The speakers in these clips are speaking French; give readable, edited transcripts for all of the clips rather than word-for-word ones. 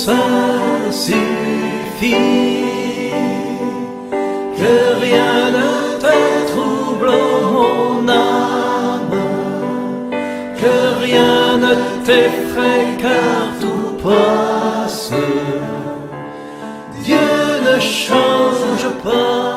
ça suffit. Que rien ne te trouble mon âme, que rien ne t'effraie car tout passe. Dieu ne change pas.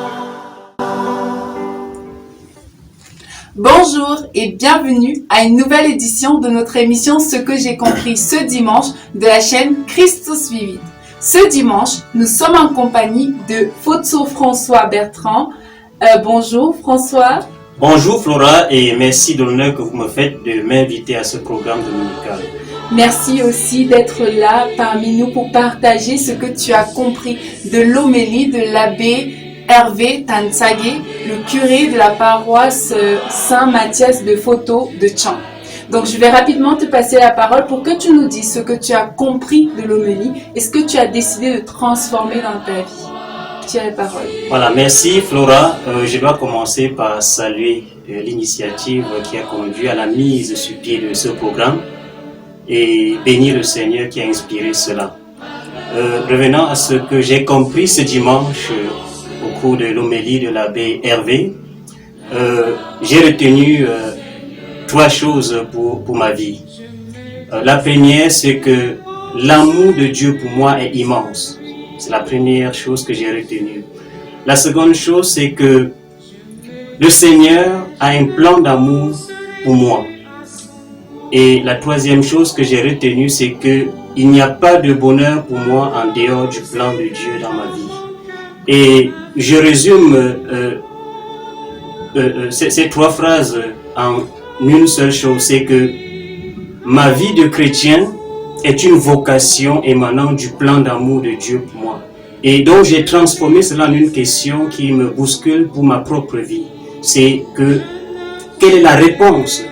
Bonjour et bienvenue à une nouvelle édition de notre émission Ce que j'ai compris ce dimanche de la chaîne Christus Vivit. Ce dimanche, nous sommes en compagnie de Fotso François Bertrand. Bonjour François. Bonjour Flora et merci de l'honneur que vous me faites de m'inviter à ce programme dominical. Merci aussi d'être là parmi nous pour partager ce que tu as compris de l'homélie de l'abbé Hervé Tansagé, le curé de la paroisse Saint-Mathias de Foto de Tchan. Donc je vais rapidement te passer la parole pour que tu nous dises ce que tu as compris de l'homélie et ce que tu as décidé de transformer dans ta vie. Tu as la parole. Voilà, merci Flora. Je dois commencer par saluer l'initiative qui a conduit à la mise sur pied de ce programme et bénir le Seigneur qui a inspiré cela. Revenant à ce que j'ai compris ce dimanche au cours de l'homélie de l'abbé Hervé, j'ai retenu trois choses pour ma vie. La première, c'est que l'amour de Dieu pour moi est immense. C'est la première chose que j'ai retenue. La seconde chose, c'est que le Seigneur a un plan d'amour pour moi. Et la troisième chose que j'ai retenue, c'est que il n'y a pas de bonheur pour moi en dehors du plan de Dieu dans ma vie. Et je résume ces trois phrases en une seule chose, c'est que ma vie de chrétien est une vocation émanant du plan d'amour de Dieu pour moi. Et donc j'ai transformé cela en une question qui me bouscule pour ma propre vie. C'est que, quelle est la réponse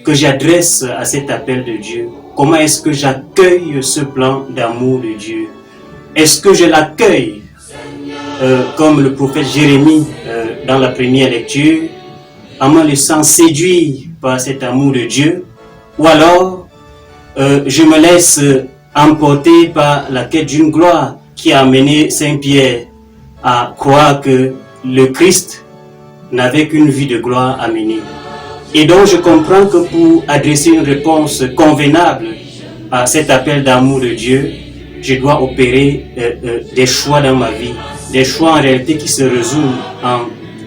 que j'adresse à cet appel de Dieu? Comment est-ce que j'accueille ce plan d'amour de Dieu? Est-ce que je l'accueille comme le prophète Jérémie dans la première lecture, en me laissant séduire par cet amour de Dieu, ou alors je me laisse emporter par la quête d'une gloire qui a amené Saint Pierre à croire que le Christ n'avait qu'une vie de gloire à mener. Et donc je comprends que pour adresser une réponse convenable à cet appel d'amour de Dieu, je dois opérer des choix dans ma vie, des choix en réalité qui se résument en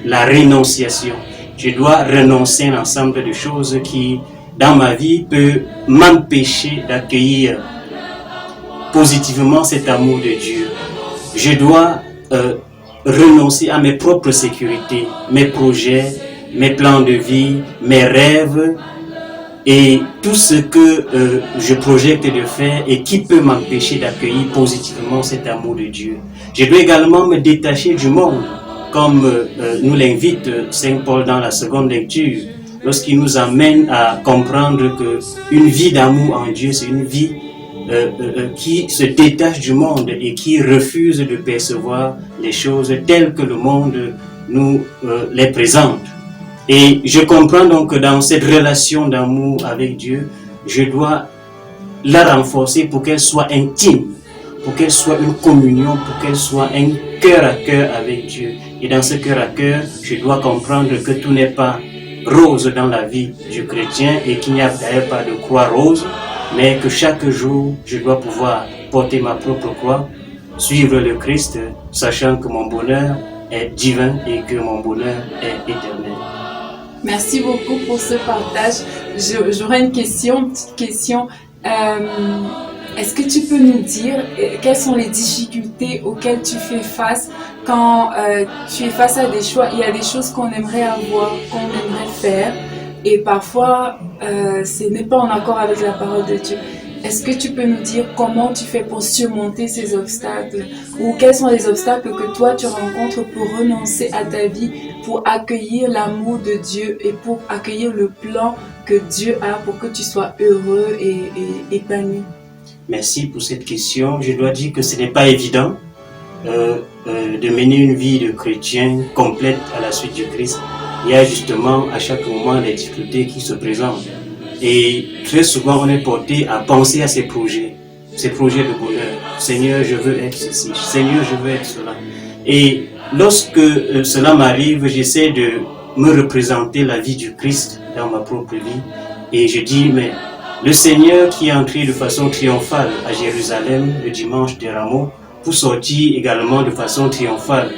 la rénonciation. Je dois renoncer à un ensemble de choses qui, dans ma vie, peut m'empêcher d'accueillir positivement cet amour de Dieu. Je dois renoncer à mes propres sécurités, mes projets, mes plans de vie, mes rêves et tout ce que je projette de faire et qui peut m'empêcher d'accueillir positivement cet amour de Dieu. Je dois également me détacher du monde, comme nous l'invite Saint Paul dans la seconde lecture, lorsqu'il nous amène à comprendre qu'une vie d'amour en Dieu, c'est une vie qui se détache du monde et qui refuse de percevoir les choses telles que le monde nous les présente. Et je comprends donc que dans cette relation d'amour avec Dieu, je dois la renforcer pour qu'elle soit intime, pour qu'elle soit une communion, pour qu'elle soit un cœur à cœur avec Dieu. Et dans ce cœur à cœur, je dois comprendre que tout n'est pas rose dans la vie du chrétien et qu'il n'y a d'ailleurs pas de croix rose, mais que chaque jour, je dois pouvoir porter ma propre croix, suivre le Christ, sachant que mon bonheur est divin et que mon bonheur est éternel. Merci beaucoup pour ce partage. J'aurais une petite question. Est-ce que tu peux nous dire quelles sont les difficultés auxquelles tu fais face quand tu es face à des choix? Il y a des choses qu'on aimerait avoir, qu'on aimerait faire et parfois ce n'est pas en accord avec la parole de Dieu. Est-ce que tu peux nous dire comment tu fais pour surmonter ces obstacles ou quels sont les obstacles que toi tu rencontres pour renoncer à ta vie, pour accueillir l'amour de Dieu et pour accueillir le plan que Dieu a pour que tu sois heureux et épanoui? Merci pour cette question. Je dois dire que ce n'est pas évident de mener une vie de chrétien complète à la suite du Christ. Il y a justement à chaque moment des difficultés qui se présentent. Et très souvent, on est porté à penser à ces projets. ces projets de bonheur. Seigneur, je veux être ceci. Seigneur, je veux être cela. Et lorsque cela m'arrive, j'essaie de me représenter la vie du Christ dans ma propre vie. Et je dis, mais le Seigneur qui est entré de façon triomphale à Jérusalem le dimanche des Rameaux, pour sortir également de façon triomphale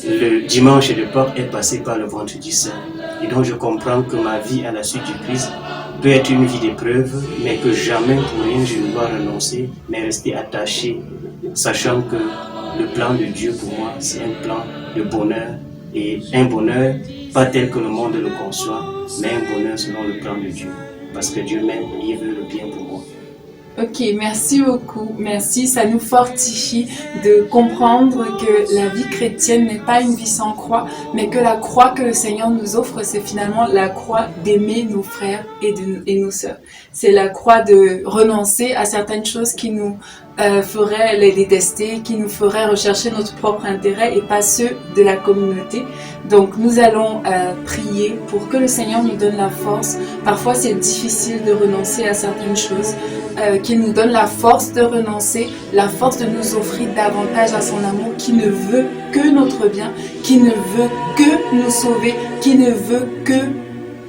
le dimanche de Pâques, est passé par le vendredi saint. Et donc je comprends que ma vie à la suite du Christ peut être une vie d'épreuve, mais que jamais pour rien je ne dois renoncer, mais rester attaché, sachant que le plan de Dieu pour moi, c'est un plan de bonheur, et un bonheur pas tel que le monde le conçoit, mais un bonheur selon le plan de Dieu, parce que Dieu m'aime et il veut le bien pour moi. Ok, merci beaucoup. Merci, ça nous fortifie de comprendre que la vie chrétienne n'est pas une vie sans croix, mais que la croix que le Seigneur nous offre, c'est finalement la croix d'aimer nos frères et nos sœurs. C'est la croix de renoncer à certaines choses qui nous feraient les détester, qui nous feraient rechercher notre propre intérêt et pas ceux de la communauté. Donc nous allons prier pour que le Seigneur nous donne la force. Parfois c'est difficile de renoncer à certaines choses, qu'il nous donne la force de renoncer, la force de nous offrir davantage à son amour, qui ne veut que notre bien, qui ne veut que nous sauver, qui ne veut que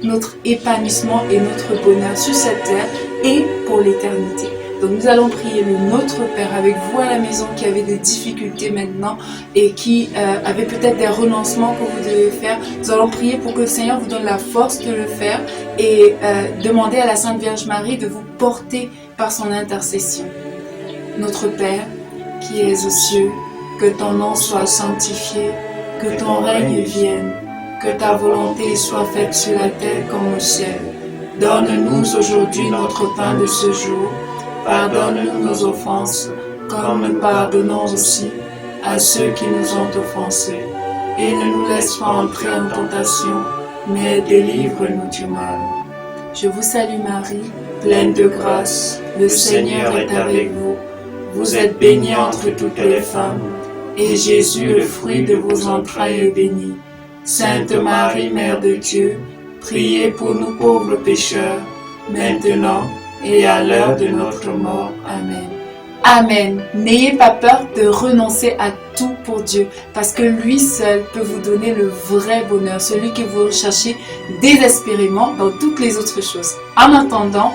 notre épanouissement et notre bonheur sur cette terre et pour l'éternité. Donc nous allons prier le Notre Père avec vous à la maison qui avez des difficultés maintenant et qui avez peut-être des renoncements que vous devez faire. Nous allons prier pour que le Seigneur vous donne la force de le faire et demander à la Sainte Vierge Marie de vous porter par son intercession. Notre Père qui es aux cieux, que ton nom soit sanctifié, que ton règne vienne, que ta volonté soit faite sur la terre comme au ciel. Donne-nous aujourd'hui notre pain de ce jour. Pardonne-nous nos offenses, comme nous pardonnons aussi à ceux qui nous ont offensés. Et ne nous laisse pas entrer en tentation, mais délivre-nous du mal. Je vous salue Marie, pleine de grâce, le Seigneur est avec vous. Vous êtes bénie entre toutes les femmes, et Jésus, le fruit de vos entrailles, est béni. Sainte Marie, Mère de Dieu, priez pour nous pauvres pécheurs, maintenant et à l'heure de notre mort. Amen. Amen. N'ayez pas peur de renoncer à tout pour Dieu, parce que lui seul peut vous donner le vrai bonheur, celui que vous recherchez désespérément dans toutes les autres choses. En attendant,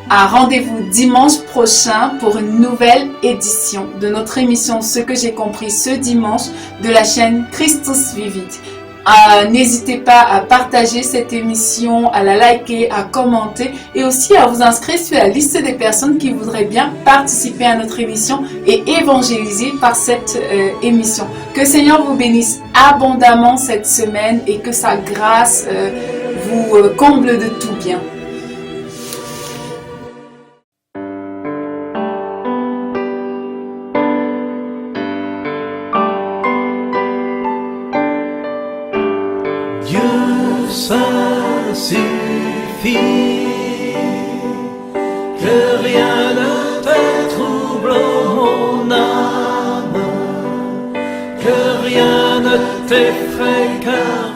rendez-vous dimanche prochain pour une nouvelle édition de notre émission Ce que j'ai compris ce dimanche de la chaîne Christus Vivit. N'hésitez pas à partager cette émission, à la liker, à commenter et aussi à vous inscrire sur la liste des personnes qui voudraient bien participer à notre émission et évangéliser par cette émission. Que le Seigneur vous bénisse abondamment cette semaine et que sa grâce vous comble de tout bien. Ça suffit, que rien ne te trouble mon âme, que rien ne t'effraie car